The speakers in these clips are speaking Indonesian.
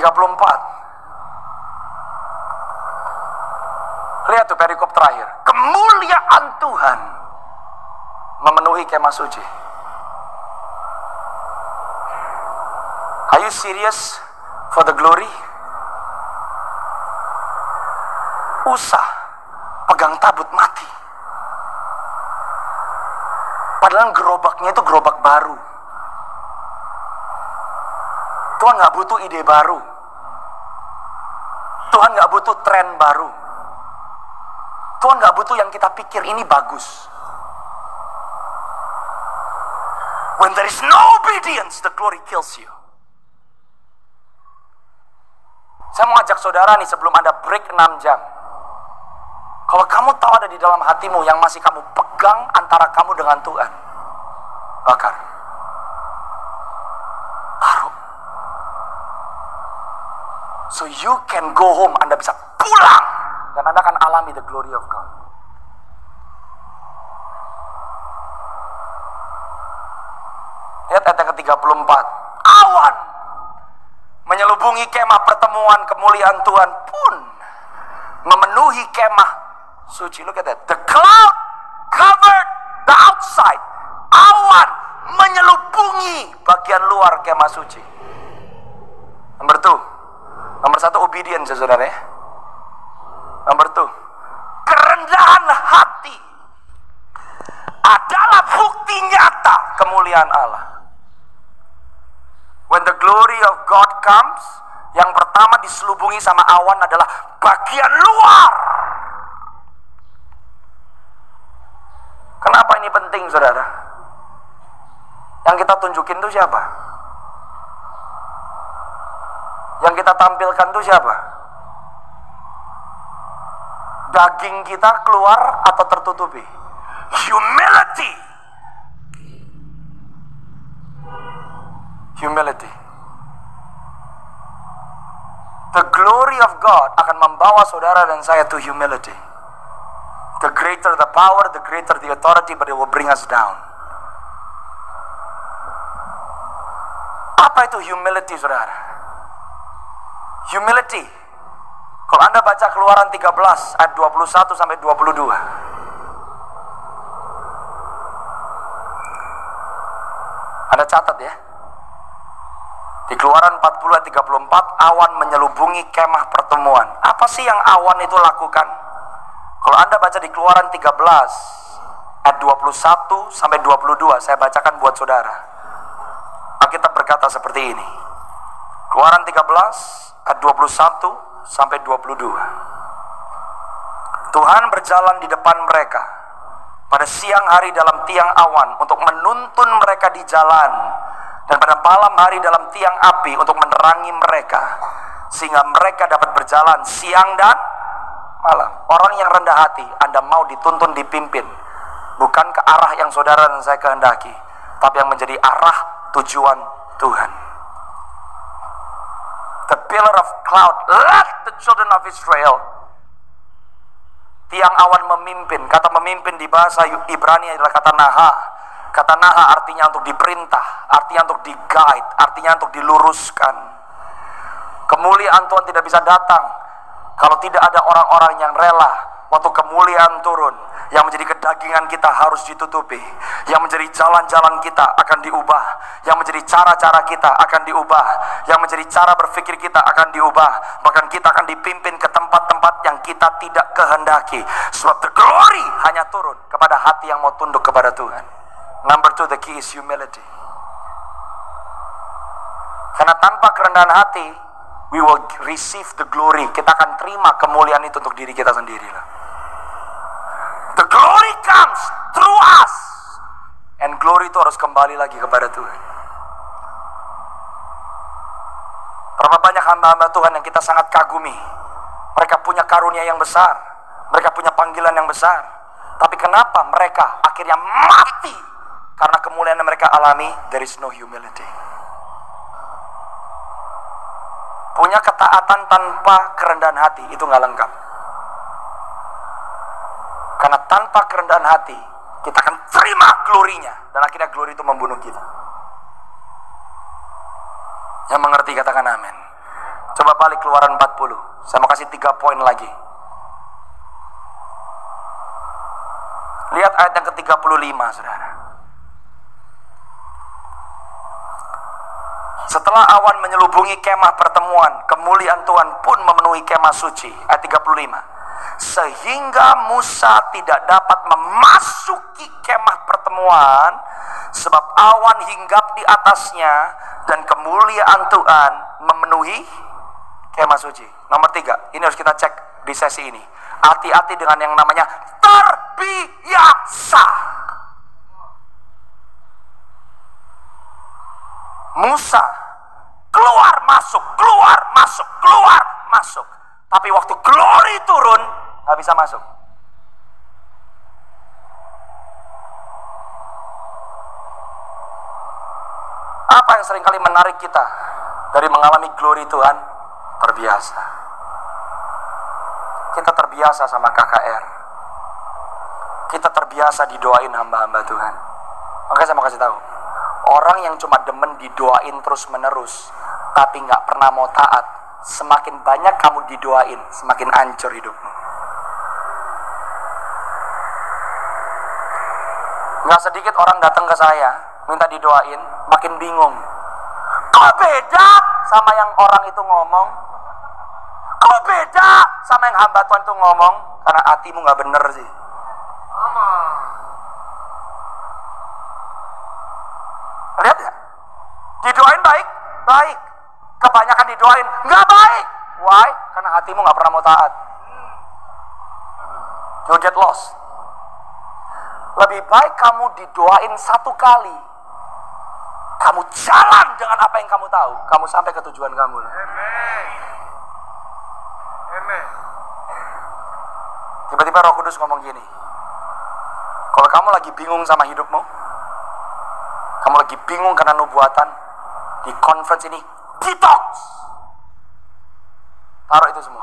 34. Lihat tuh perikop terakhir. Kemuliaan Tuhan memenuhi kemah suci. Are you serious for the glory? Usah pegang tabut mati. Padahal gerobaknya itu gerobak baru. Tuhan gak butuh ide baru. Tuhan gak butuh tren baru. Tuhan gak butuh yang kita pikir ini bagus. When there is no obedience, the glory kills you. Saya mau ajak saudara nih sebelum Anda break 6 jam. Kalau kamu tahu ada di dalam hatimu yang masih kamu pegang antara kamu dengan Tuhan, bakar. Taruh. So you can go home, Anda bisa pulang. Dan Anda akan alami the glory of God. Lihat ayat yang ke-34. Awan menyelubungi kemah pertemuan kemuliaan Tuhan pun memenuhi kemah suci. Look at that. The cloud covered the outside. Awan menyelubungi bagian luar kemah suci. Nomor 2. Nomor 1 obedience, saudara ya. Nomor 2, kerendahan hati adalah bukti nyata kemuliaan Allah. When the glory of God comes, yang pertama diselubungi sama awan adalah bagian luar. Kenapa ini penting, saudara? Yang kita tunjukin itu siapa? Yang kita tampilkan itu siapa? Daging kita keluar atau tertutupi? Humility. Humility. The glory of God akan membawa saudara dan saya to humility. The greater the power, the greater the authority, but it will bring us down. Apa itu humility, saudara? Humility. Kalau Anda baca Keluaran 13 ayat 21 sampai 22. Anda catat ya. Di Keluaran 40 ayat 34, awan menyelubungi kemah pertemuan. Apa sih yang awan itu lakukan? Kalau Anda baca di Keluaran 13 ayat 21 sampai 22, saya bacakan buat saudara. Alkitab berkata seperti ini. Keluaran 13 ayat 21 sampai 22. Tuhan berjalan di depan mereka pada siang hari dalam tiang awan untuk menuntun mereka di jalan, dan pada malam hari dalam tiang api untuk menerangi mereka, sehingga mereka dapat berjalan siang dan malam. Orang yang rendah hati, Anda mau dituntun, dipimpin, bukan ke arah yang saudara dan saya kehendaki, tapi yang menjadi arah tujuan Tuhan. The pillar of cloud led the children of Israel. Tiang awan memimpin. Kata memimpin di bahasa Ibrani adalah kata naha. Kata naha artinya untuk diperintah, artinya untuk di-guide, artinya untuk diluruskan. Kemuliaan Tuhan tidak bisa datang kalau tidak ada orang-orang yang rela waktu kemuliaan turun. Yang menjadi kedagingan kita harus ditutupi. Yang menjadi jalan-jalan kita akan diubah. Yang menjadi cara-cara kita akan diubah. Yang menjadi cara berpikir kita akan diubah. Bahkan kita akan dipimpin ke tempat-tempat yang kita tidak kehendaki. Sebab the glory hanya turun kepada hati yang mau tunduk kepada Tuhan. Number 2, the key is humility. Karena tanpa kerendahan hati, we will receive the glory. Kita akan terima kemuliaan itu untuk diri kita sendiri lah. The glory comes through us. And glory itu harus kembali lagi kepada Tuhan. Berapa banyak hamba-hamba Tuhan yang kita sangat kagumi. Mereka punya karunia yang besar. Mereka punya panggilan yang besar. Tapi kenapa mereka akhirnya mati? Karena kemuliaan yang mereka alami, there is no humility. Punya ketaatan tanpa kerendahan hati, itu gak lengkap. Karena tanpa kerendahan hati, kita akan terima glorinya. Dan akhirnya glory itu membunuh kita. Yang mengerti katakan amin. Coba balik Keluaran 40. Saya mau kasih 3 poin lagi. Lihat ayat yang ke-35, saudara. Setelah awan menyelubungi kemah pertemuan, kemuliaan Tuhan pun memenuhi kemah suci. Ayat 35. Sehingga Musa tidak dapat memasuki kemah pertemuan, sebab awan hinggap di atasnya, dan kemuliaan Tuhan memenuhi kemah suci. Nomor 3, ini harus kita cek di sesi ini. Hati-hati dengan yang namanya terbiasa. Musa keluar masuk, keluar masuk, keluar masuk. Tapi waktu glory turun, gak bisa masuk. Apa yang seringkali menarik kita dari mengalami glory Tuhan? Terbiasa. Kita terbiasa sama KKR. Kita terbiasa didoain hamba-hamba Tuhan. Oke, saya mau kasih tahu. Orang yang cuma demen didoain terus menerus, tapi gak pernah mau taat, semakin banyak kamu didoain, semakin hancur hidupmu. Gak sedikit orang datang ke saya, minta didoain, makin bingung. Kok beda sama yang orang itu ngomong? Kok beda sama yang hamba Tuhan itu ngomong? Karena hatimu gak bener sih. Lihat ya, didoain baik, baik. Kebanyakan didoain, nggak baik. Why? Karena hatimu nggak pernah mau taat. You get lost. Lebih baik kamu didoain 1 kali, kamu jalan dengan apa yang kamu tahu, kamu sampai ke tujuan kamu. Amen. Tiba-tiba Roh Kudus ngomong gini, kalau kamu lagi bingung sama hidupmu, kamu lagi bingung karena nubuatan, di conference ini detox. Taruh itu semua.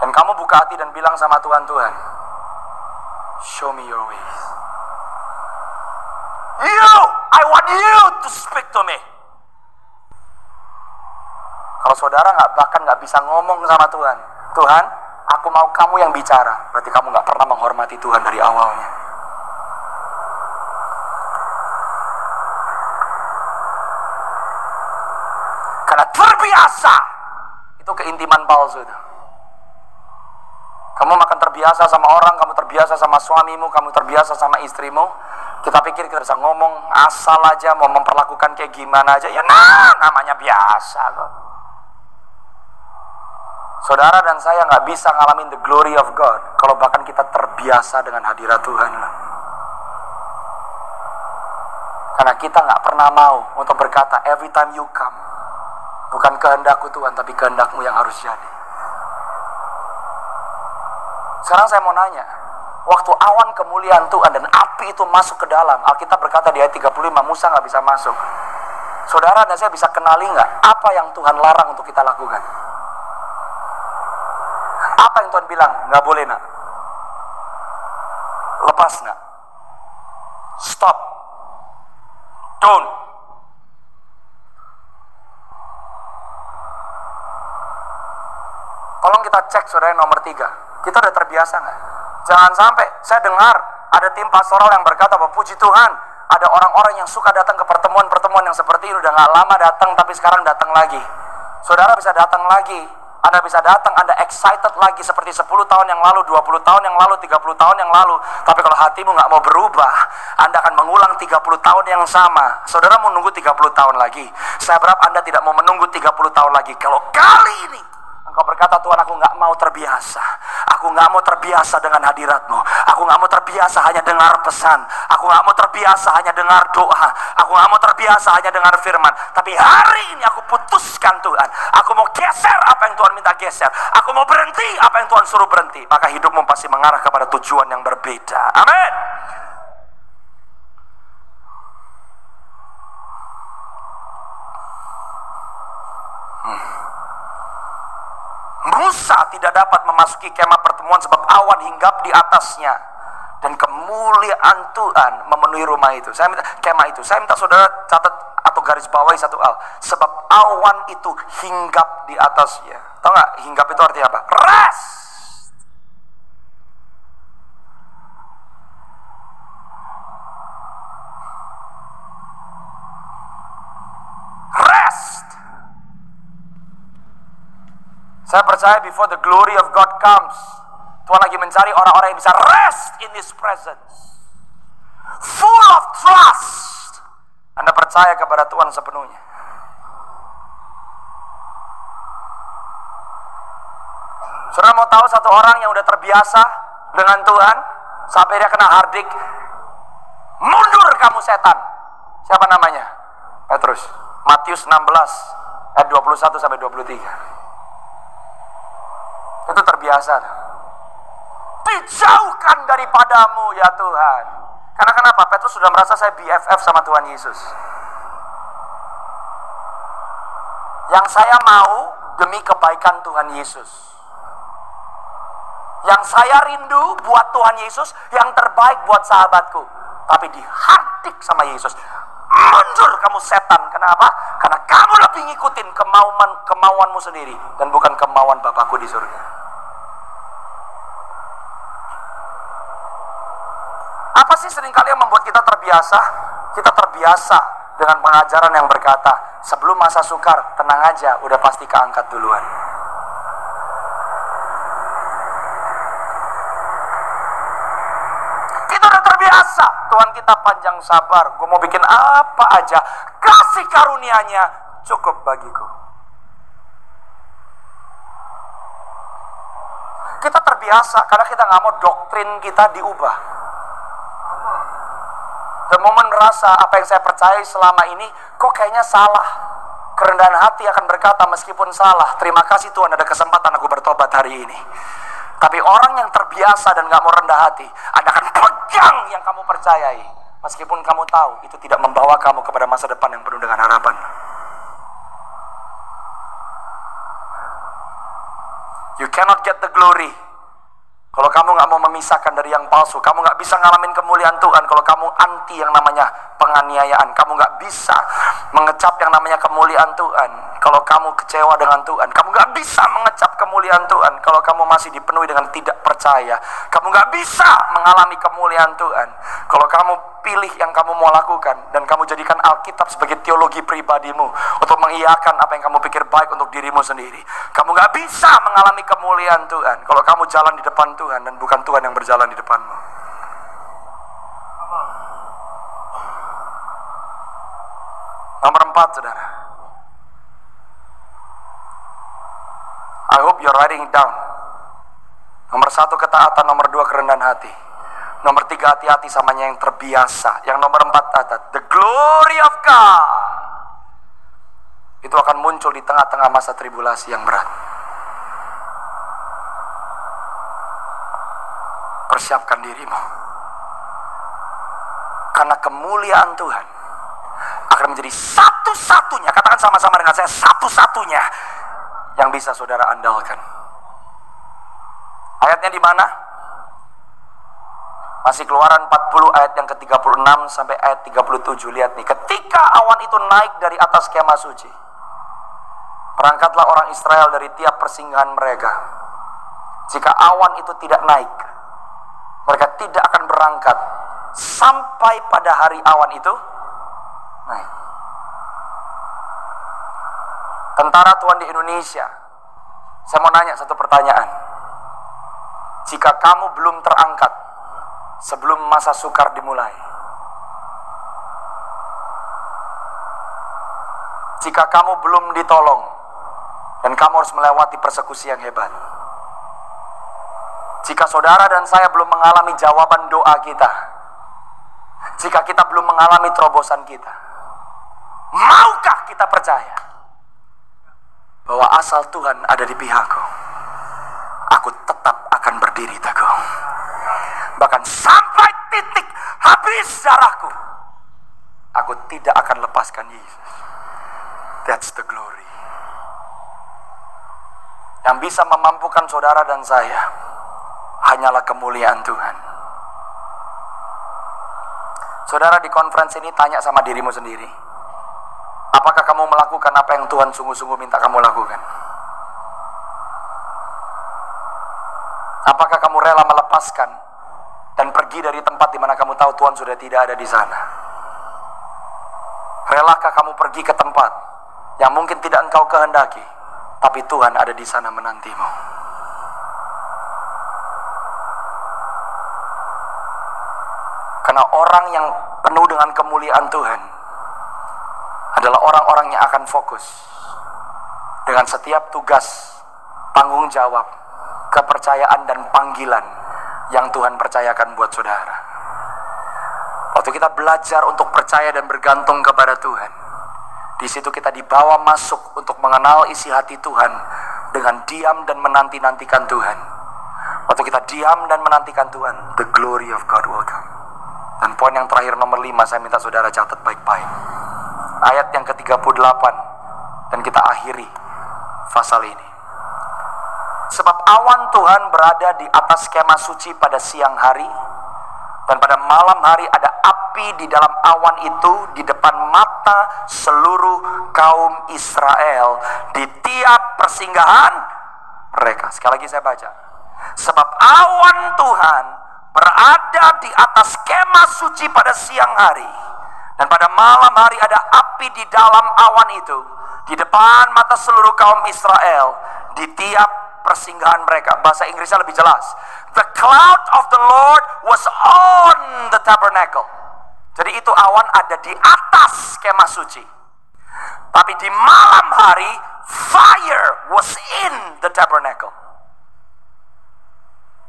Dan kamu buka hati dan bilang sama Tuhan, Tuhan, show me your ways. I want you to speak to me. Kalau saudara bahkan nggak bisa ngomong sama Tuhan, Tuhan, aku mau kamu yang bicara, berarti kamu nggak pernah menghormati Tuhan dari awalnya. Karena terbiasa, itu keintiman palsu itu. Kamu makan terbiasa sama orang, kamu terbiasa sama suamimu, kamu terbiasa sama istrimu. Kita pikir kita bisa ngomong asal aja, mau memperlakukan kayak gimana aja. Ya namanya biasa kok. Saudara dan saya gak bisa ngalamin the glory of God kalau bahkan kita terbiasa dengan hadirat Tuhan. Karena kita gak pernah mau untuk berkata, every time you come, bukan kehendakku Tuhan, tapi kehendakmu yang harus jadi. Sekarang saya mau nanya, waktu awan kemuliaan Tuhan dan api itu masuk ke dalam, Alkitab berkata di ayat 35, Musa gak bisa masuk. Saudara dan saya bisa kenali gak apa yang Tuhan larang untuk kita lakukan? Apa yang Tuhan bilang? Gak boleh nak. Lepas nak. Stop. Don't. Tolong kita cek saudara yang nomor 3. Kita udah terbiasa nggak? Jangan sampai saya dengar ada tim pastoral yang berkata bahwa puji Tuhan, ada orang-orang yang suka datang ke pertemuan-pertemuan yang seperti ini, udah nggak lama datang tapi sekarang datang lagi. Saudara bisa datang lagi. Anda bisa datang, Anda excited lagi seperti 10 tahun yang lalu, 20 tahun yang lalu, 30 tahun yang lalu. Tapi kalau hatimu nggak mau berubah, Anda akan mengulang 30 tahun yang sama. Saudara mau nunggu 30 tahun lagi. Saya berharap Anda tidak mau menunggu 30 tahun lagi. Kalau kali ini engkau berkata, Tuhan, aku nggak mau terbiasa. Aku nggak mau terbiasa dengan hadirat-Mu. Aku nggak mau terbiasa hanya dengar pesan. Aku nggak mau terbiasa hanya dengar doa. Aku nggak mau terbiasa hanya dengar firman. Tapi hari ini aku putuskan, Tuhan, aku mau geser apa yang Tuhan minta geser. Aku mau berhenti apa yang Tuhan suruh berhenti. Maka hidupmu pasti mengarah kepada tujuan yang berbeda. Amin. Musa tidak dapat memasuki kemah pertemuan sebab awan hinggap di atasnya dan kemuliaan Tuhan memenuhi rumah itu. Saya minta kemah itu. Saya minta saudara catat atau menggarisbawahi satu hal. Sebab awan itu hinggap di atasnya. Tahu nggak hinggap itu artinya apa? Rest. Rest. Saya percaya before the glory of God comes, Tuhan lagi mencari orang-orang yang bisa rest in His presence. Full of trust. Anda percaya kepada Tuhan sepenuhnya. Saudara mau tahu satu orang yang udah terbiasa dengan Tuhan sampai dia kena hardik, mundur kamu setan. Siapa namanya? Petrus. Matius 16 ayat 21 sampai 23. Itu terbiasa. Dijauhkan daripadamu ya Tuhan. Karena kenapa? Petrus sudah merasa saya BFF sama Tuhan Yesus. Yang saya mau demi kebaikan Tuhan Yesus. Yang saya rindu buat Tuhan Yesus, yang terbaik buat sahabatku. Tapi dihardik sama Yesus. Mundur kamu setan. Kenapa? Karena kamu lebih ngikutin kemauanmu sendiri dan bukan kemauan Bapakku di surga. Apa sih seringkali yang membuat kita terbiasa? Kita terbiasa dengan pengajaran yang berkata, sebelum masa sukar, tenang aja, udah pasti keangkat duluan. Kita udah terbiasa, Tuhan kita panjang sabar, gue mau bikin apa aja, kasih karunia-Nya cukup bagiku. Kita terbiasa karena kita gak mau doktrin kita diubah. The moment merasa apa yang saya percaya selama ini kok kayaknya salah. Kerendahan hati akan berkata meskipun salah, terima kasih Tuhan ada kesempatan aku bertobat hari ini. Tapi orang yang terbiasa dan gak mau rendah hati, Anda akan pegang yang kamu percayai. Meskipun kamu tahu itu tidak membawa kamu kepada masa depan yang penuh dengan harapan. You cannot get the glory kalau kamu gak mau memisahkan dari yang palsu. Kamu gak bisa ngalamin kemuliaan Tuhan kalau kamu anti yang namanya penganiayaan. Kamu gak bisa mengecap yang namanya kemuliaan Tuhan kalau kamu kecewa dengan Tuhan. Kamu gak bisa mengecap kemuliaan Tuhan kalau kamu masih dipenuhi dengan tidak percaya. Kamu gak bisa mengalami kemuliaan Tuhan kalau kamu pilih yang kamu mau lakukan dan kamu jadikan Alkitab sebagai teologi pribadimu untuk mengiyakan apa yang kamu pikir baik untuk dirimu sendiri. Kamu gak bisa mengalami kemuliaan Tuhan kalau kamu jalan di depan Tuhan dan bukan Tuhan yang berjalan di depanmu. Nomor 4, saudara. I hope you're writing it down. Nomor 1 ketaatan, nomor 2 kerendahan hati. Nomor 3 hati-hati samanya yang terbiasa. Yang nomor 4 catat, the glory of God. Itu akan muncul di tengah-tengah masa tribulasi yang berat. Persiapkan dirimu. Karena kemuliaan Tuhan akan menjadi satu-satunya, katakan sama-sama dengan saya, satu-satunya yang bisa saudara andalkan. Ayatnya di mana? Masih Keluaran 40 ayat yang ke-36 sampai ayat 37. Lihat nih, ketika awan itu naik dari atas kemah suci, berangkatlah orang Israel dari tiap persinggahan mereka. Jika awan itu tidak naik, mereka tidak akan berangkat sampai pada hari awan itu naik. Tentara Tuhan di Indonesia, saya mau nanya satu pertanyaan. Jika kamu belum terangkat sebelum masa sukar dimulai, jika kamu belum ditolong dan kamu harus melewati persekusi yang hebat, jika saudara dan saya belum mengalami jawaban doa kita, jika kita belum mengalami terobosan kita, maukah kita percaya bahwa asal Tuhan ada di pihakku, aku tetap akan berdiri teguh. Bahkan sampai titik habis darahku, aku tidak akan lepaskan Yesus. That's the glory. Yang bisa memampukan saudara dan saya hanyalah kemuliaan Tuhan. Saudara di konferensi ini tanya sama dirimu sendiri, Apakah kamu melakukan apa yang Tuhan sungguh-sungguh minta kamu lakukan? Apakah kamu rela melepaskan dan pergi dari tempat di mana kamu tahu Tuhan sudah tidak ada di sana? Relakah kamu pergi ke tempat yang mungkin tidak engkau kehendaki, tapi Tuhan ada di sana menantimu? Karena orang yang penuh dengan kemuliaan Tuhan adalah orang-orang yang akan fokus dengan setiap tugas, tanggung jawab, kepercayaan dan panggilan yang Tuhan percayakan buat saudara. Waktu kita belajar untuk percaya dan bergantung kepada Tuhan, di situ kita dibawa masuk untuk mengenal isi hati Tuhan dengan diam dan menanti-nantikan Tuhan. Waktu kita diam dan menantikan Tuhan, the glory of God will come. Dan poin yang terakhir nomor 5, saya minta saudara catat baik-baik. Ayat yang ke-38, dan kita akhiri pasal ini. Sebab awan Tuhan berada di atas kemah suci pada siang hari, dan pada malam hari ada api di dalam awan itu di depan mata seluruh kaum Israel di tiap persinggahan mereka. Sekali lagi saya baca. Sebab awan Tuhan berada di atas kemah suci pada siang hari, dan pada malam hari ada api di dalam awan itu di depan mata seluruh kaum Israel di tiap persinggahan mereka. Bahasa Inggrisnya lebih jelas. The cloud of the Lord was on the tabernacle. Jadi itu awan ada di atas kemah suci. Tapi di malam hari fire was in the tabernacle.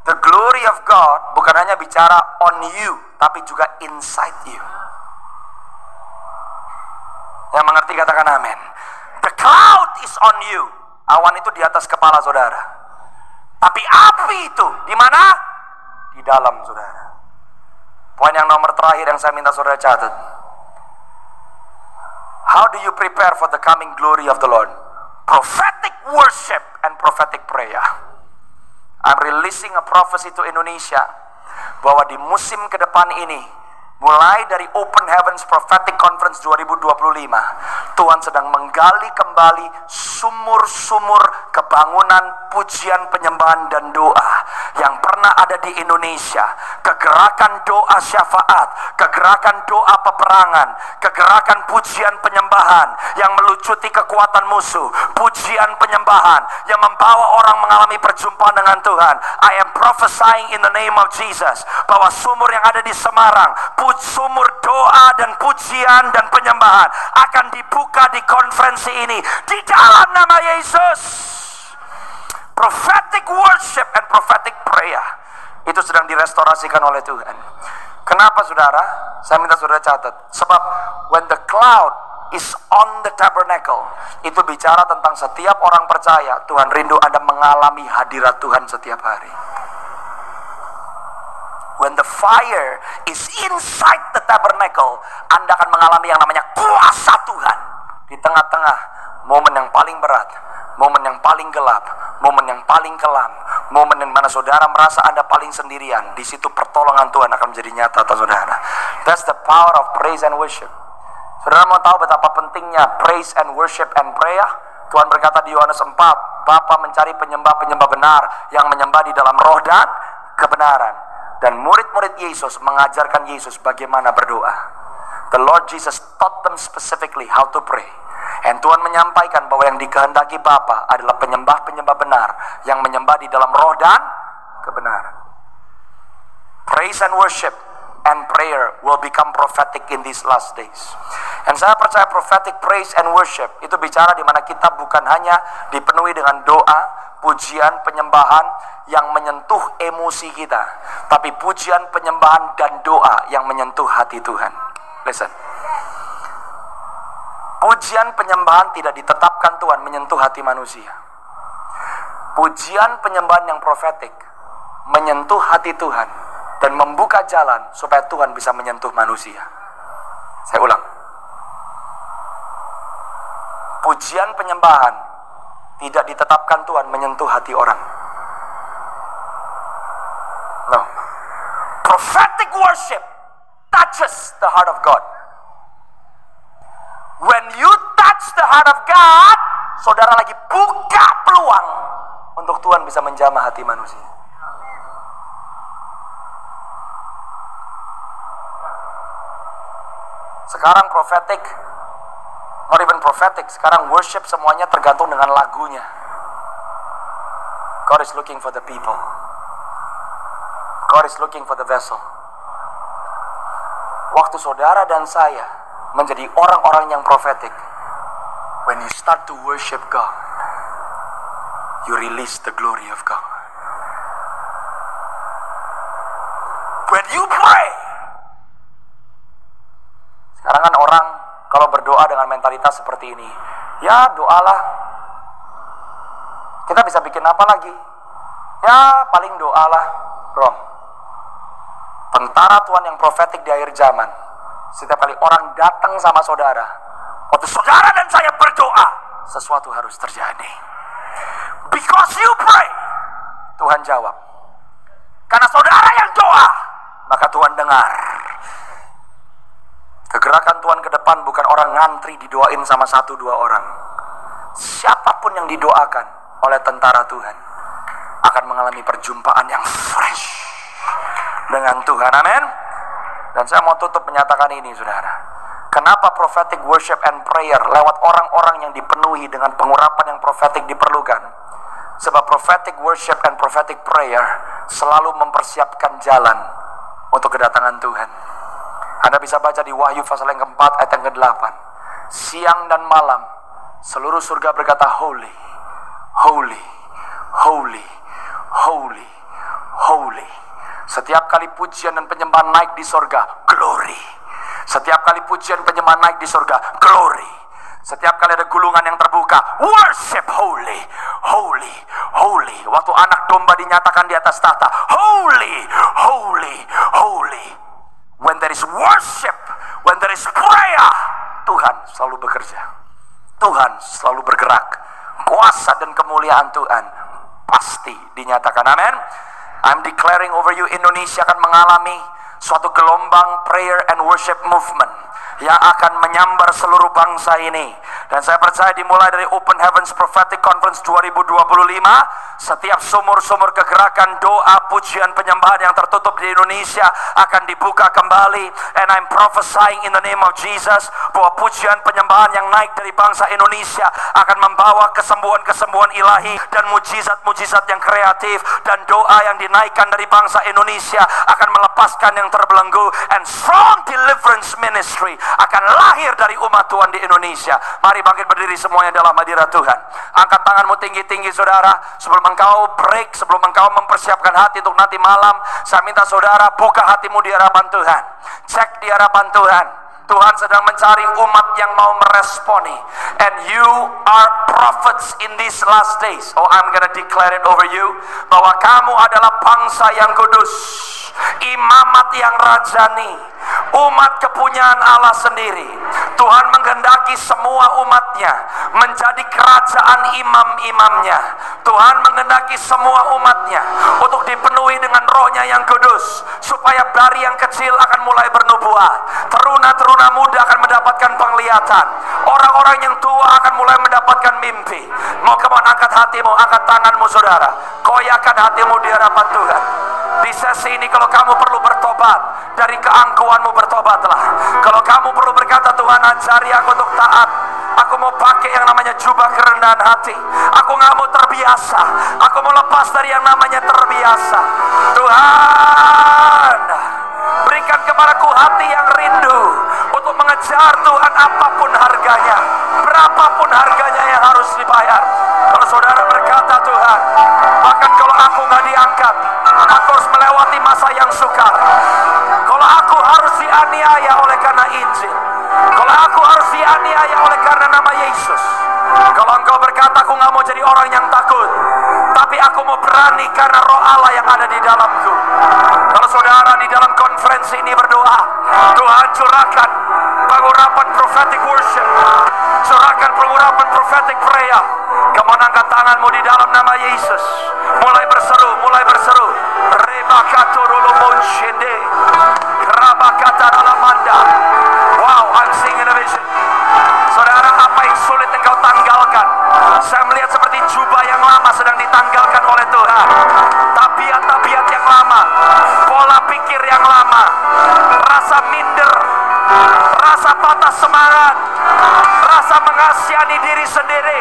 The glory of God bukan hanya bicara on you, tapi juga inside you. Yang mengerti katakan amin. The cloud is on you. Awan itu di atas kepala saudara. Tapi api itu di mana? Di dalam saudara. Poin yang nomor terakhir yang saya minta saudara catat. How do you prepare for the coming glory of the Lord? Prophetic worship and prophetic prayer. I'm releasing a prophecy to Indonesia bahwa di musim ke depan ini, mulai dari Open Heavens Prophetic Conference 2025, Tuhan sedang menggali kembali sumur-sumur kebangunan, pujian, penyembahan, dan doa yang pernah ada di Indonesia. Kegerakan doa syafaat, kegerakan doa peperangan, kegerakan pujian penyembahan yang melucuti kekuatan musuh, pujian penyembahan yang membawa orang mengalami perjumpaan dengan Tuhan. I am prophesying in the name of Jesus bahwa sumur yang ada di Semarang, sumur doa dan pujian dan penyembahan akan dibuka di konferensi ini di dalam nama Yesus. Prophetic worship and prophetic prayer itu sedang direstorasikan oleh Tuhan. Kenapa saudara? Saya minta saudara catat. Sebab when the cloud is on the tabernacle, itu bicara tentang setiap orang percaya. Tuhan rindu Anda mengalami hadirat Tuhan setiap hari. When the fire is inside the tabernacle, Anda akan mengalami yang namanya kuasa Tuhan di tengah-tengah momen yang paling berat, momen yang paling gelap, momen yang paling kelam, momen di mana saudara merasa Anda paling sendirian. Di situ pertolongan Tuhan akan menjadi nyata atas saudara. That's the power of praise and worship. Saudara mau tahu betapa pentingnya praise and worship and prayer? Tuhan berkata di Yohanes 4, Bapa mencari penyembah-penyembah benar yang menyembah di dalam roh dan kebenaran. Dan murid-murid Yesus mengajarkan Yesus bagaimana berdoa. The Lord Jesus taught them specifically how to pray. And Tuhan menyampaikan bahwa yang dikehendaki Bapa adalah penyembah-penyembah benar yang menyembah di dalam roh dan kebenaran. Praise and worship and prayer will become prophetic in these last days. Dan saya percaya prophetic praise and worship itu bicara di mana kita bukan hanya dipenuhi dengan doa, pujian, penyembahan yang menyentuh emosi kita, tapi pujian, penyembahan, dan doa yang menyentuh hati Tuhan. Listen. Pujian, penyembahan tidak ditetapkan Tuhan menyentuh hati manusia. Pujian, penyembahan yang profetik menyentuh hati Tuhan dan membuka jalan supaya Tuhan bisa menyentuh manusia. Saya ulang. Pujian, penyembahan tidak ditetapkan Tuhan menyentuh hati orang. No. Prophetic worship touches the heart of God. When you saat saudara lagi buka peluang untuk Tuhan bisa menjamah hati manusia. Sekarang prophetic, not even prophetic, sekarang worship semuanya tergantung dengan lagunya. God is looking for the people. God is looking for the vessel. Waktu saudara dan saya menjadi orang-orang yang prophetic, when you start to worship God, you release the glory of God. When you pray, sekarang kan orang kalau berdoa dengan mentalitas seperti ini, ya doalah. Kita bisa bikin apa lagi? Ya paling doalah. Wrong. Tentara Tuhan yang profetik di akhir zaman, setiap kali orang datang sama saudara, waktu saudara dan saya berdoa, sesuatu harus terjadi. Because you pray, Tuhan jawab. Karena saudara yang doa, maka Tuhan dengar. Kegerakan Tuhan ke depan bukan orang ngantri didoain sama 1-2 orang. Siapapun yang didoakan oleh tentara Tuhan akan mengalami perjumpaan yang fresh dengan Tuhan. Amin. Dan saya mau tutup menyatakan ini, saudara. Kenapa prophetic worship and prayer lewat orang-orang yang dipenuhi dengan pengurapan yang prophetic diperlukan? Sebab prophetic worship and prophetic prayer selalu mempersiapkan jalan untuk kedatangan Tuhan. Anda bisa baca di Wahyu pasal yang keempat ayat yang ke-8. Siang dan malam seluruh surga berkata, Holy, Holy, Holy, Holy, Holy. Setiap kali pujian dan penyembahan naik di surga, Glory. Setiap kali pujian penyembahan naik di surga, Glory. Setiap kali ada gulungan yang terbuka, worship, Holy, Holy, Holy. Waktu anak domba dinyatakan di atas tahta, Holy, Holy, Holy. When there is worship, when there is prayer, Tuhan selalu bekerja. Tuhan selalu bergerak. Kuasa dan kemuliaan Tuhan pasti dinyatakan. Amin. I'm declaring over you, Indonesia akan mengalami suatu gelombang prayer and worship movement yang akan menyambar seluruh bangsa ini. Dan saya percaya dimulai dari Open Heavens Prophetic Conference 2025, setiap sumur-sumur kegerakan, doa, pujian, penyembahan yang tertutup di Indonesia akan dibuka kembali. And I'm prophesying in the name of Jesus bahwa pujian penyembahan yang naik dari bangsa Indonesia akan membawa kesembuhan-kesembuhan ilahi dan mujizat-mujizat yang kreatif. Dan doa yang dinaikkan dari bangsa Indonesia akan melepaskan yang terbelenggu. And strong deliverance ministry akan lahir dari umat Tuhan di Indonesia. Mari bangkit berdiri semuanya dalam hadirat Tuhan. Angkat tanganmu tinggi-tinggi, saudara. Sebelum engkau break, sebelum engkau mempersiapkan hati untuk nanti malam, saya minta saudara buka hatimu di hadapan Tuhan. Cek di hadapan Tuhan. Tuhan sedang mencari umat yang mau meresponi. And you are prophets in these last days. Oh, I'm gonna declare it over you, bahwa kamu adalah bangsa yang kudus, imamat yang rajani, umat kepunyaan Allah sendiri. Tuhan menghendaki semua umatnya menjadi kerajaan imam-imamnya. Tuhan menghendaki semua umatnya untuk dipenuhi dengan rohnya yang kudus, supaya bayi yang kecil akan mulai bernubuat, teruna-teruna muda akan mendapatkan penglihatan, orang-orang yang tua akan mulai mendapatkan mimpi. Mau kemana? Angkat hatimu, angkat tanganmu, saudara. Koyakan hatimu di hadapan Tuhan. Di sesi ini kalau kamu perlu bertobat dari keangkuhanmu, bertobatlah. Kalau kamu perlu berkata, Tuhan ajari aku untuk taat, aku mau pakai yang namanya jubah kerendahan hati, aku gak mau terbiasa, aku mau lepas dari yang namanya terbiasa. Tuhan, berikan kepadaku hati yang rindu untuk mengejar Tuhan apapun harganya, berapapun harganya yang harus dibayar. Kalau saudara berkata, Tuhan, bahkan kalau aku gak diangkat, aku harus melewati masa yang sukar. Kalau aku harus dianiaya oleh karena Injil, kalau aku harus dianiaya oleh karena nama Yesus, kalau engkau berkata aku gak mau jadi orang yang takut, tapi aku mau berani karena roh Allah yang ada di dalamku. Kalau saudara di dalam konferensi ini berdoa, Tuhan curahkan pengurapan prophetic worship, curahkan pengurapan prophetic prayer. Kamu angkat tanganmu di dalam nama Yesus. Mulai berseru, mulai berseru. Rebakaturulubonshende, Rabakataralamanda. Wow, I'm seeing in a vision. Saudara, apa yang sulit engkau tanggapi Tuhan. Tabiat-tabiat yang lama, pola pikir yang lama, rasa minder, rasa patah semangat, rasa mengasihani diri sendiri,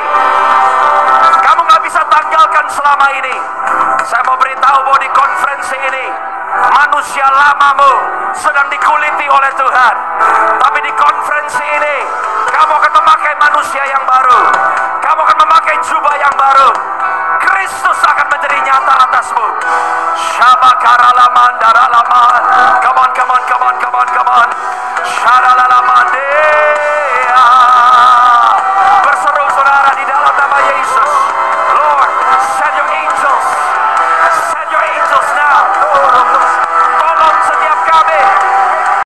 kamu gak bisa tanggalkan selama ini. Saya mau beritahu bahwa di konferensi ini, manusia lamamu sedang dikuliti oleh Tuhan. Tapi di konferensi ini, kamu akan memakai manusia yang baru. Kamu akan memakai jubah yang baru. Kristus akan menjadi nyata atasmu. Syabakaralaman daralaman. Come on, come on, come on, come on, come on. Sharalalaman de